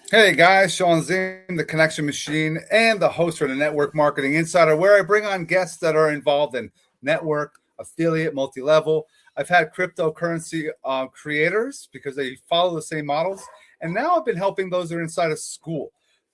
Hey guys, Sean Zing, the Connection Machine, and the host for the Network Marketing Insider, where I bring on guests that are involved in network, affiliate, multi level. I've had cryptocurrency creators because they follow the same models. And now I've been helping those that are inside of Skool,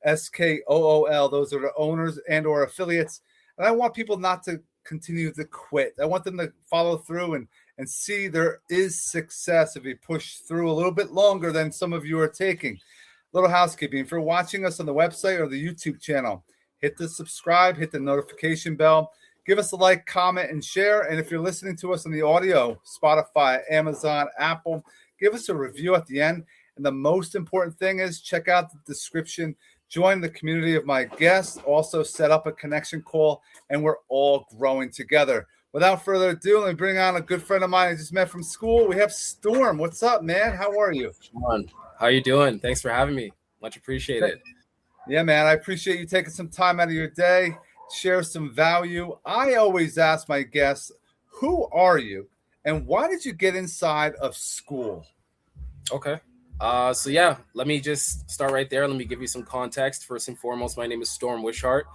Skool. Those are the owners and or affiliates. And I want people not to continue to quit. I want them to follow through and see there is success if you push through a little bit longer than some of you are taking. Little housekeeping. If you're watching us on the website or the YouTube channel, hit the subscribe, hit the notification bell, give us a like, comment, and share. And if you're listening to us on the audio, Spotify, Amazon, Apple, give us a review at the end. And the most important thing is check out the description, join the community of my guests, also set up a connection call, and we're all growing together. Without further ado, let me bring on a good friend of mine I just met from school. We have Storm. What's up, man? How are you? Sean, how you doing? Thanks for having me. Much appreciated. Yeah, man. I appreciate you taking some time out of your day, share some value. I always ask my guests, who are you and why did you get inside of Skool? Okay. So let me just start right there. Let me give you some context. First and foremost, my name is Storm Wishart.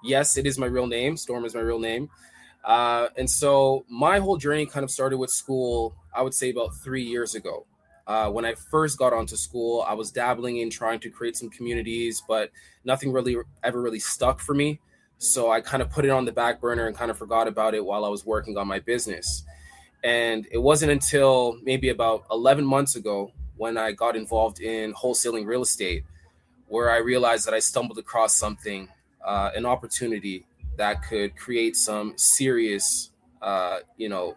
Yes, it is my real name. Storm is my real name. And so my whole journey kind of started with Skool, I would say about 3 years ago. When I first got onto Skool, I was dabbling in trying to create some communities, but nothing really ever really stuck for me. So I kind of put it on the back burner and kind of forgot about it while I was working on my business. And it wasn't until maybe about 11 months ago when I got involved in wholesaling real estate where I realized that I stumbled across something, an opportunity that could create some serious,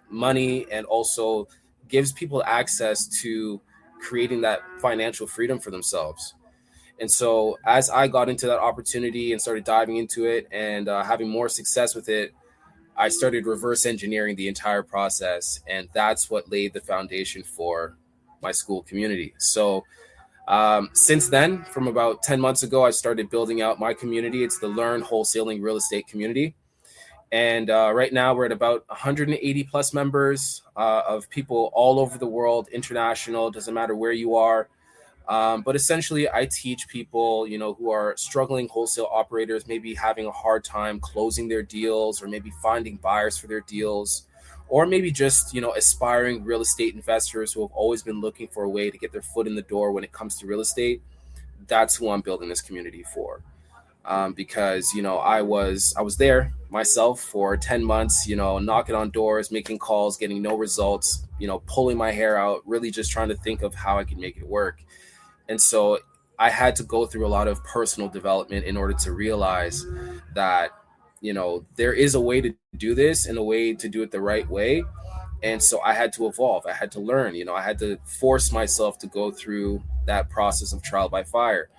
money and also gives people access to creating that financial freedom for themselves. And so as I got into that opportunity and started diving into it and having more success with it, I started reverse engineering the entire process. And that's what laid the foundation for my Skool community. So since then, from about 10 months ago, I started building out my community. It's the Learn Wholesaling Real Estate community. And right now we're at about 180 plus members of people all over the world, international, doesn't matter where you are. But essentially, I teach people, who are struggling wholesale operators, maybe having a hard time closing their deals or maybe finding buyers for their deals, or maybe just, aspiring real estate investors who have always been looking for a way to get their foot in the door when it comes to real estate. That's who I'm building this community for. Because I was there myself for 10 months, knocking on doors, making calls, getting no results, pulling my hair out, really just trying to think of how I can make it work. And so I had to go through a lot of personal development in order to realize that, there is a way to do this and a way to do it the right way. And so I had to evolve. I had to learn, I had to force myself to go through that process of trial by fire.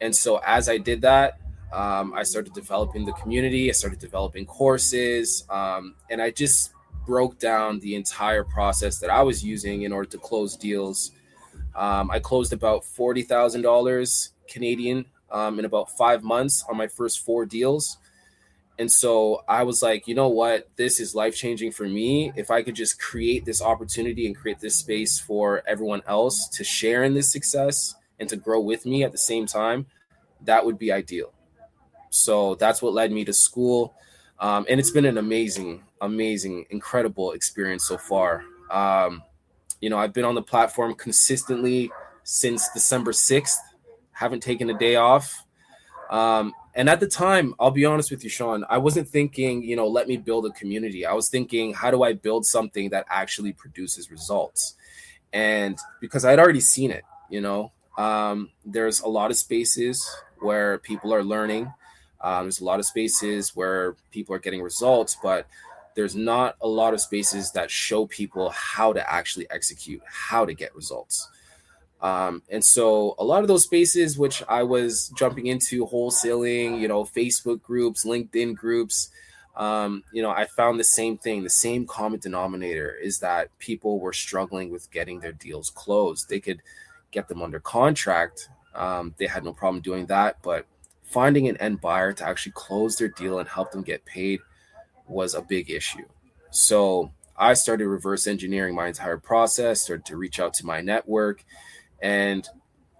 And so as I did that, I started developing the community. I started developing courses, and I just broke down the entire process that I was using in order to close deals. I closed about $40,000 Canadian in about 5 months on my first four deals. And so I was like, you know what? This is life changing for me. If I could just create this opportunity and create this space for everyone else to share in this success and to grow with me at the same time, that would be ideal. So that's what led me to Skool. And it's been an amazing, incredible experience so far. I've been on the platform consistently since December 6th, haven't taken a day off. And at the time, I'll be honest with you, Sean, I wasn't thinking, let me build a community. I was thinking, how do I build something that actually produces results? And because I'd already seen it, there's a lot of spaces where people are learning. There's a lot of spaces where people are getting results, but there's not a lot of spaces that show people how to actually execute, how to get results. And so a lot of those spaces, which I was jumping into wholesaling, Facebook groups, LinkedIn groups, I found the same thing. The same common denominator is that people were struggling with getting their deals closed. They could get them under contract. They had no problem doing that, but finding an end buyer to actually close their deal and help them get paid was a big issue. So I started reverse engineering my entire process, started to reach out to my network. And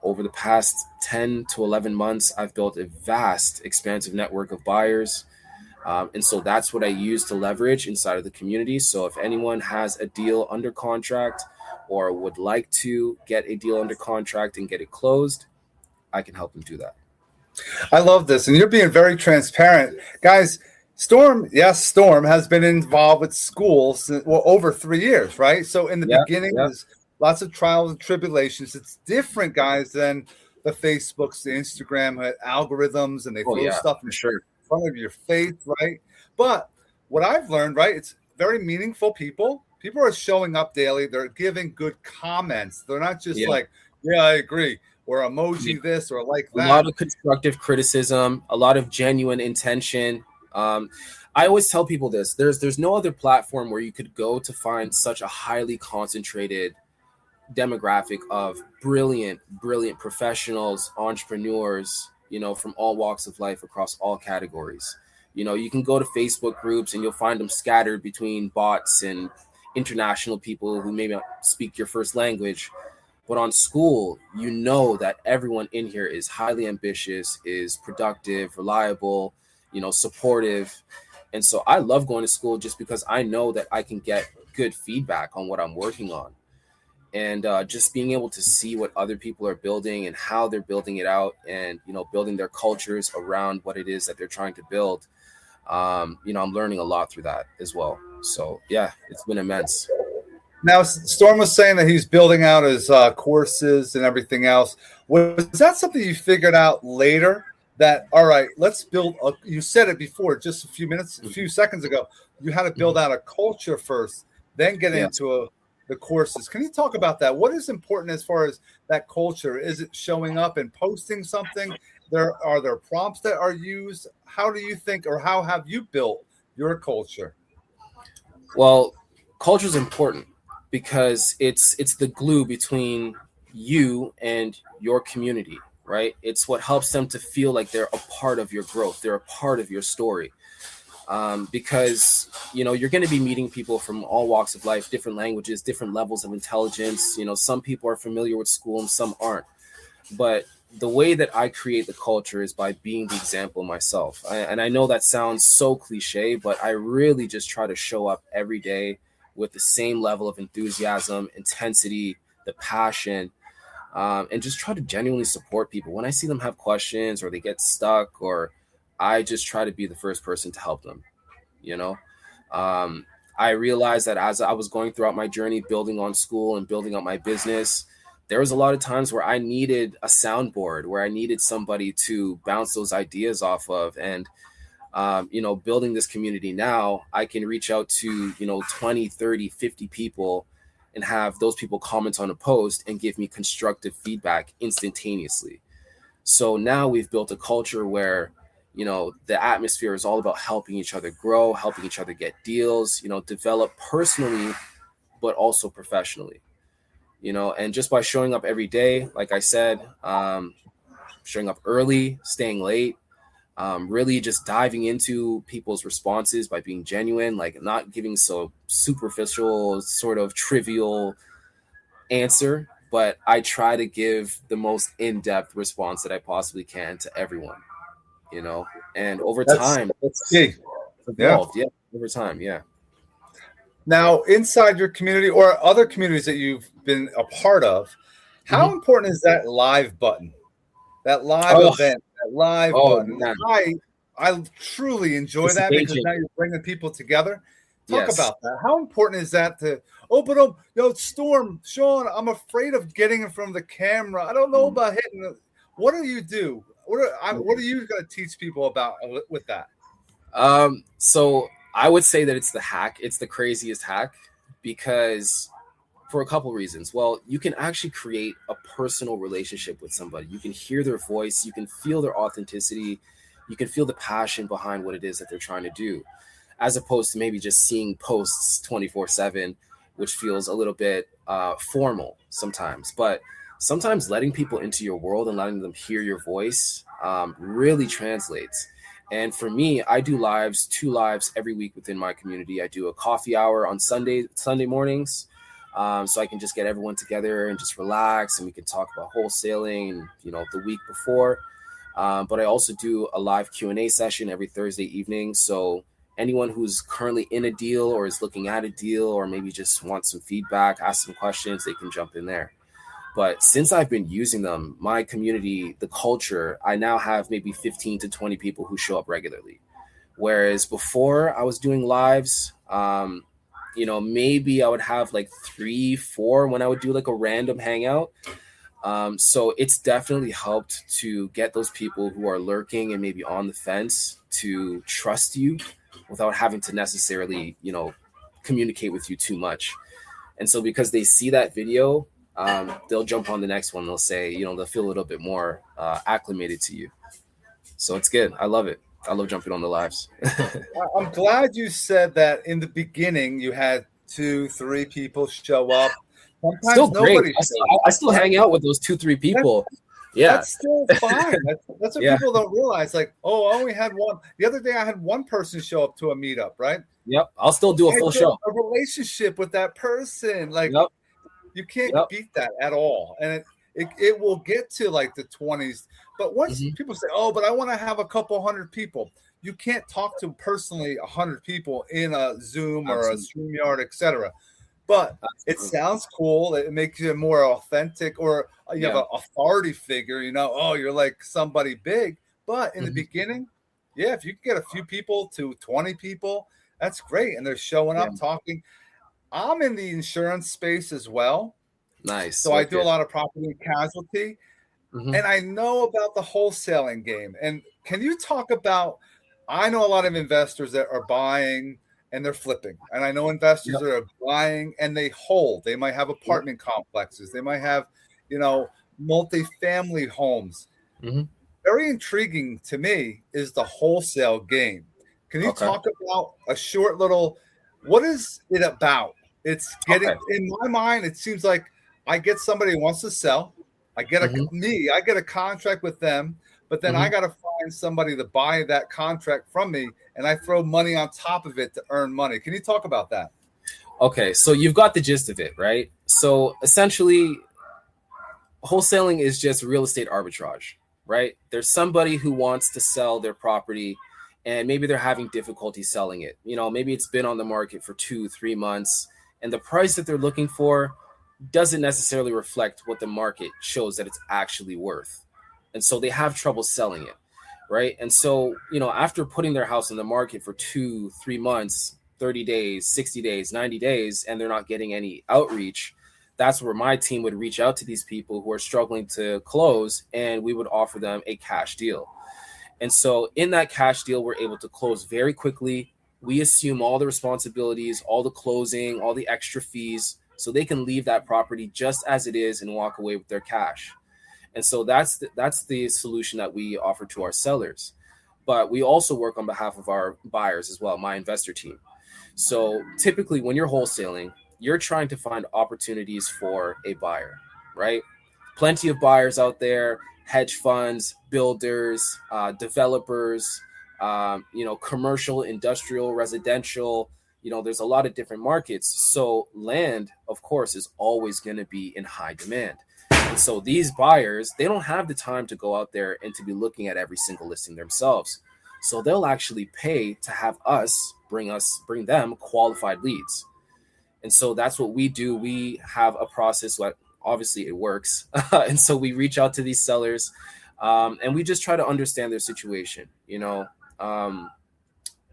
over the past 10 to 11 months, I've built a vast, expansive network of buyers. And so that's what I use to leverage inside of the community. So if anyone has a deal under contract or would like to get a deal under contract and get it closed, I can help them do that. I love this. And you're being very transparent. Guys, Storm has been involved with schools over 3 years, right? So in the beginning, there's lots of trials and tribulations. It's different, guys, than the Facebooks, the Instagram algorithms, and they throw stuff in front of your face, right? But what I've learned, right, it's very meaningful people. People are showing up daily. They're giving good comments. They're not just like, yeah, I agree, or emoji this or like that. A lot of constructive criticism, a lot of genuine intention. I always tell people this. There's no other platform where you could go to find such a highly concentrated demographic of brilliant professionals, entrepreneurs, from all walks of life across all categories. You can go to Facebook groups and you'll find them scattered between bots and international people who may not speak your first language. But on Skool, that everyone in here is highly ambitious, is productive, reliable, supportive. And so I love going to Skool just because I know that I can get good feedback on what I'm working on. And just being able to see what other people are building and how they're building it out and, building their cultures around what it is that they're trying to build. I'm learning a lot through that as well. So, yeah, it's been immense. Now, Storm was saying that he's building out his courses and everything else. Was that something you figured out later? That, all right, let's build you said it before, just a few seconds ago, you had to build out a culture first, then get into the courses. Can you talk about that? What is important as far as that culture? Is it showing up and posting something? Are there prompts that are used? How do you think, or how have you built your culture? Well, culture is important because it's the glue between you and your community, right? It's what helps them to feel like they're a part of your growth. They're a part of your story. Because, you're going to be meeting people from all walks of life, different languages, different levels of intelligence. Some people are familiar with Skool and some aren't. But the way that I create the culture is by being the example myself. And I know that sounds so cliche, but I really just try to show up every day with the same level of enthusiasm, intensity, the passion, and just try to genuinely support people. When I see them have questions or they get stuck, or I just try to be the first person to help them. I realized that as I was going throughout my journey, building on Skool and building up my business, there was a lot of times where I needed a soundboard, where I needed somebody to bounce those ideas off of. And, building this community now, I can reach out to, 20, 30, 50 people and have those people comment on a post and give me constructive feedback instantaneously. So now we've built a culture where, the atmosphere is all about helping each other grow, helping each other get deals, develop personally, but also professionally, and just by showing up every day, like I said, showing up early, staying late, really just diving into people's responses by being genuine, like not giving so superficial, sort of trivial answer, but I try to give the most in-depth response that I possibly can to everyone. And over time, that's key. Evolved. Yeah, over time. Yeah. Now, inside your community or other communities that you've been a part of, how important is that live button, that live event, that live button? Man. I truly enjoy that because now you're bringing people together. Talk about that. How important is that to open up? Storm, Sean, I'm afraid of getting in front of the camera. I don't know about hitting. What do you do? What are you going to teach people about with that? So I would say that it's the hack. It's the craziest hack because for a couple reasons. Well, you can actually create a personal relationship with somebody. You can hear their voice. You can feel their authenticity. You can feel the passion behind what it is that they're trying to do, as opposed to maybe just seeing posts 24/7, which feels a little bit formal sometimes. But sometimes letting people into your world and letting them hear your voice really translates. And for me, I do 2 lives every week within my community. I do a coffee hour on Sunday mornings. So I can just get everyone together and just relax, and we can talk about wholesaling and, the week before. But I also do a live Q&A session every Thursday evening. So anyone who's currently in a deal or is looking at a deal or maybe just wants some feedback, ask some questions, they can jump in there. But since I've been using them, my community, the culture, I now have maybe 15 to 20 people who show up regularly. Whereas before I was doing lives, maybe I would have like 3, 4 when I would do like a random hangout. So it's definitely helped to get those people who are lurking and maybe on the fence to trust you without having to necessarily, communicate with you too much. And so because they see that video, they'll jump on the next one. They'll say, they'll feel a little bit more acclimated to you. So it's good. I love it. I love jumping on the lives. I'm glad you said that in the beginning you had 2, 3 people show up. Sometimes still great. nobody I still hang out with those 2, 3 people. That's still fine. That's what people don't realize. Like, oh, I only had one. The other day I had one person show up to a meetup, right? Yep. I'll still do a full show. A relationship with that person. Like, you can't beat that at all. And it will get to like the 20s. But once people say, oh, but I want to have a couple hundred people, you can't talk to personally 100 people in a Zoom or a StreamYard, etc. But it sounds cool. It makes you more authentic, or you have an authority figure, oh, you're like somebody big. But in the beginning, if you can get a few people to 20 people, that's great. And they're showing up, talking. I'm in the insurance space as well. Nice. So I do a lot of property and casualty. And I know about the wholesaling game. And can you talk about, I know a lot of investors that are buying and they're flipping. And I know investors that are buying and they hold. They might have apartment complexes. They might have, multifamily homes. Very intriguing to me is the wholesale game. Can you talk about a short little, what is it about? It's getting, in my mind, it seems like I get somebody who wants to sell. I get a contract with them, but then I got to find somebody to buy that contract from me, and I throw money on top of it to earn money. Can you talk about that? Okay, so you've got the gist of it, right? So essentially, wholesaling is just real estate arbitrage, right? There's somebody who wants to sell their property, and maybe they're having difficulty selling it. Maybe it's been on the market for 2, 3 months, and the price that they're looking for doesn't necessarily reflect what the market shows that it's actually worth. And so they have trouble selling it, right? And so, after putting their house in the market for 2, 3 months, 30 days, 60 days, 90 days, and they're not getting any outreach, that's where my team would reach out to these people who are struggling to close, and we would offer them a cash deal. And so in that cash deal, we're able to close very quickly. We assume all the responsibilities, all the closing, all the extra fees, so they can leave that property just as it is and walk away with their cash. And so that's the solution that we offer to our sellers. But we also work on behalf of our buyers as well, my investor team. So typically when you're wholesaling, you're trying to find opportunities for a buyer, right? Plenty of buyers out there, hedge funds, builders, developers, commercial, industrial, residential. There's a lot of different markets. So land, of course, is always going to be in high demand. And so these buyers, they don't have the time to go out there and to be looking at every single listing themselves. So they'll actually pay to have us bring them qualified leads. And so that's what we do. We have a process that obviously it works. And so we reach out to these sellers and we just try to understand their situation.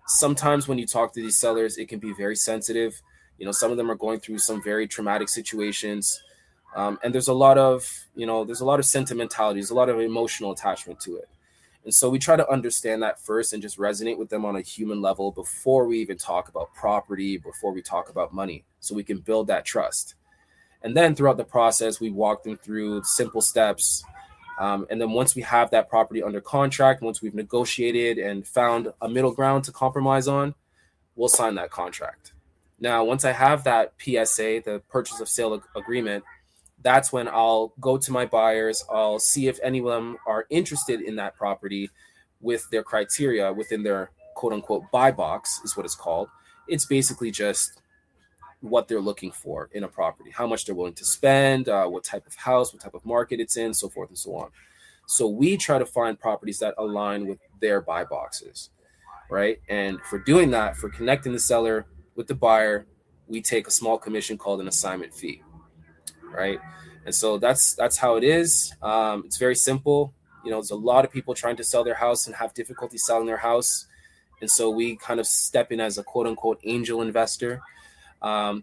Sometimes when you talk to these sellers, it can be very sensitive. Some of them are going through some very traumatic situations. And there's a lot of sentimentality. There's a lot of emotional attachment to it. And so we try to understand that first and just resonate with them on a human level before we even talk about property, before we talk about money, so we can build that trust. And then throughout the process, we walk them through simple steps. And then once we have that property under contract, once we've negotiated and found a middle ground to compromise on, we'll sign that contract. Now, once I have that PSA, the purchase of sale agreement, that's when I'll go to my buyers. I'll see if any of them are interested in that property with their criteria within their quote unquote buy box is what it's called. It's basically just what they're looking for in a property, how much they're willing to spend, what type of house, what type of market it's in, so forth and so on. So we try to find properties that align with their buy boxes, right? And for doing that, for connecting the seller with the buyer, we take a small commission called an assignment fee, right? And so that's how it is. It's very simple. There's a lot of people trying to sell their house and have difficulty selling their house. And so we kind of step in as a quote unquote angel investor.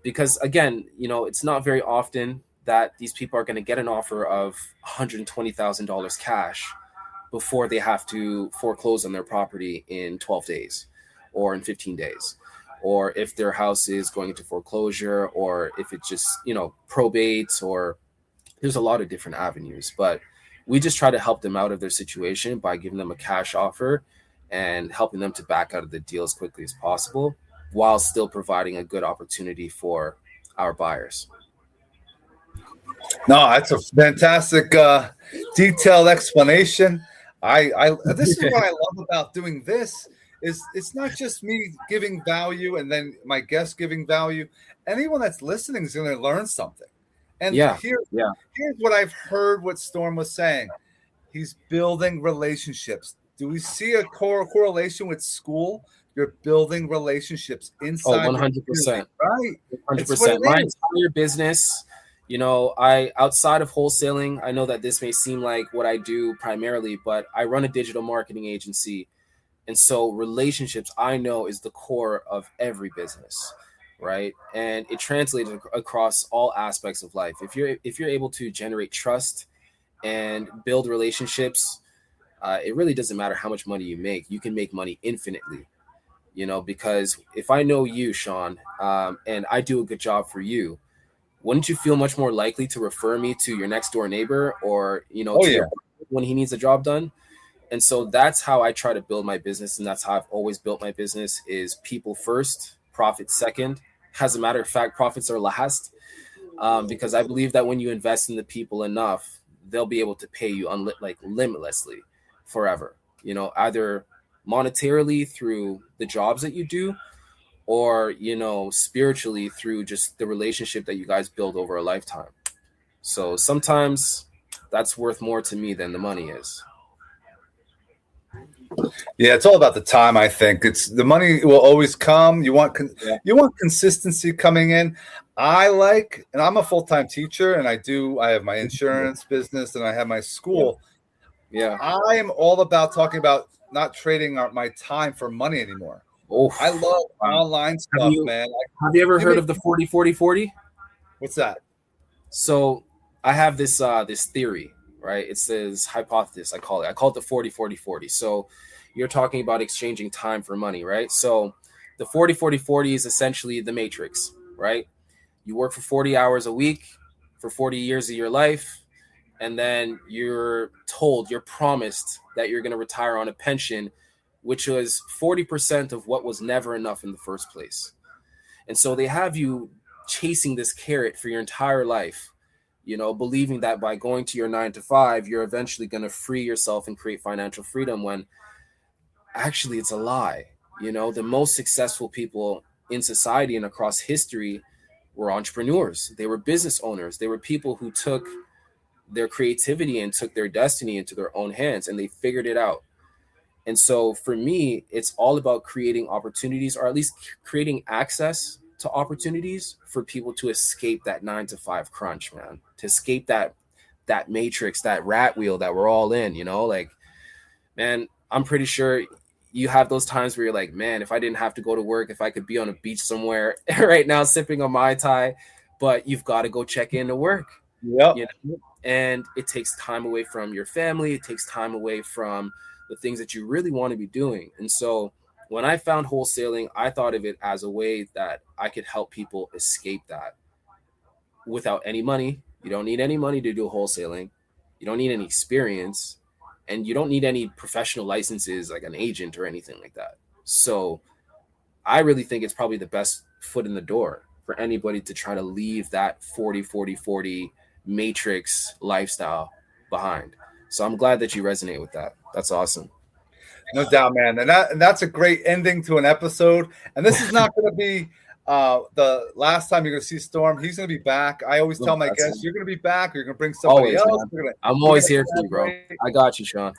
Because again, it's not very often that these people are going to get an offer of $120,000 cash before they have to foreclose on their property in 12 days or in 15 days, or if their house is going into foreclosure, or if it's just, probate, or there's a lot of different avenues. But we just try to help them out of their situation by giving them a cash offer and helping them to back out of the deal as quickly as possible, while still providing a good opportunity for our buyers. No, that's a fantastic, detailed explanation. I this is what I love about doing this. Is it's not just me giving value and then my guests giving value. Anyone that's listening is going to learn something. And here's what I've heard what Storm was saying. He's building relationships. Do we see a correlation with school? You're building relationships inside. 100%. Right. 100%. My entire business, I outside of wholesaling, I know that this may seem like what I do primarily, but I run a digital marketing agency. And so relationships, I know, is the core of every business, right? And it translates across all aspects of life. If you're able to generate trust and build relationships, it really doesn't matter how much money you make. You can make money infinitely, because if I know you, Sean, and I do a good job for you, wouldn't you feel much more likely to refer me to your next door neighbor or, when he needs a job done? And so that's how I try to build my business. And that's how I've always built my business, is people first, profit second. As a matter of fact, profits are last, because I believe that when you invest in the people enough, they'll be able to pay you limitlessly forever, either monetarily through the jobs that you do, or, spiritually through just the relationship that you guys build over a lifetime. So sometimes that's worth more to me than the money is. Yeah, it's all about the time. I think it's the money will always come. You want consistency coming in. And I'm a full-time teacher, and I have my insurance business and I have my school. Yeah. I am all about talking about not trading my time for money anymore. Oh, I love online stuff, man. Have you ever heard of the 40-40-40? What's that? So I have this theory, right? It's this hypothesis, I call it the 40-40-40. So you're talking about exchanging time for money, right? So the 40-40-40 is essentially the matrix, right? You work for 40 hours a week for 40 years of your life, and then you're promised that you're going to retire on a pension, which was 40% of what was never enough in the first place. And so they have you chasing this carrot for your entire life, believing that by going to your 9 to 5, you're eventually going to free yourself and create financial freedom, when actually it's a lie. The most successful people in society and across history were entrepreneurs. They were business owners. They were people who took their creativity and took their destiny into their own hands, and they figured it out. And so for me, it's all about creating opportunities, or at least creating access to opportunities for people to escape that 9 to 5 crunch, man, to escape that matrix, that rat wheel that we're all in, man, I'm pretty sure you have those times where you're like, man, if I didn't have to go to work, if I could be on a beach somewhere right now, sipping a Mai Tai, but you've got to go check in to work. Yep. And it takes time away from your family. It takes time away from the things that you really want to be doing. And so when I found wholesaling, I thought of it as a way that I could help people escape that without any money. You don't need any money to do wholesaling. You don't need any experience, and you don't need any professional licenses like an agent or anything like that. So I really think it's probably the best foot in the door for anybody to try to leave that 40-40-40 matrix lifestyle behind. So I'm glad that you resonate with that. That's awesome. No doubt, man. And that's a great ending to an episode. And this is not going to be The last time you're going to see Storm, he's going to be back. I always tell my guests, you're going to be back, or you're going to bring somebody else. I'm always here for you, bro. I got you, Sean.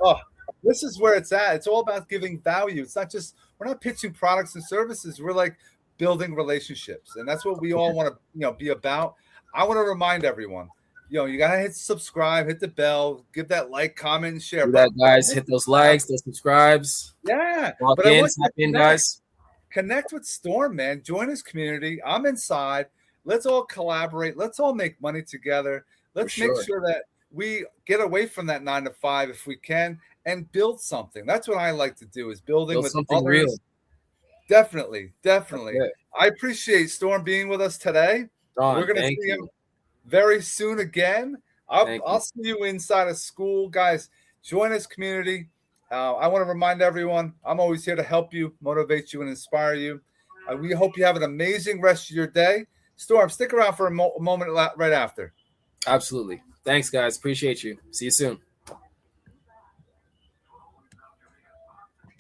Oh, this is where it's at. It's all about giving value. It's not just, we're not pitching products and services. We're like building relationships. And that's what we all want to, be about. I want to remind everyone, you got to hit subscribe, hit the bell, give that like, comment, and share. Do that, guys. Hit those likes, those subscribes. Yeah. Walk in, tap in, guys. Connect with Storm, man. Join his community. I'm inside. Let's all collaborate. Let's all make money together. Let's make sure that we get away from that 9 to 5 if we can and build something. That's what I like to do, is building with something others. real. Definitely. I appreciate Storm being with us today. We're going to see him very soon again. I'll see you inside of school, guys. Join his community. I want to remind everyone, I'm always here to help you, motivate you, and inspire you. We hope you have an amazing rest of your day. Storm, stick around for a moment right after. Absolutely. Thanks, guys. Appreciate you. See you soon.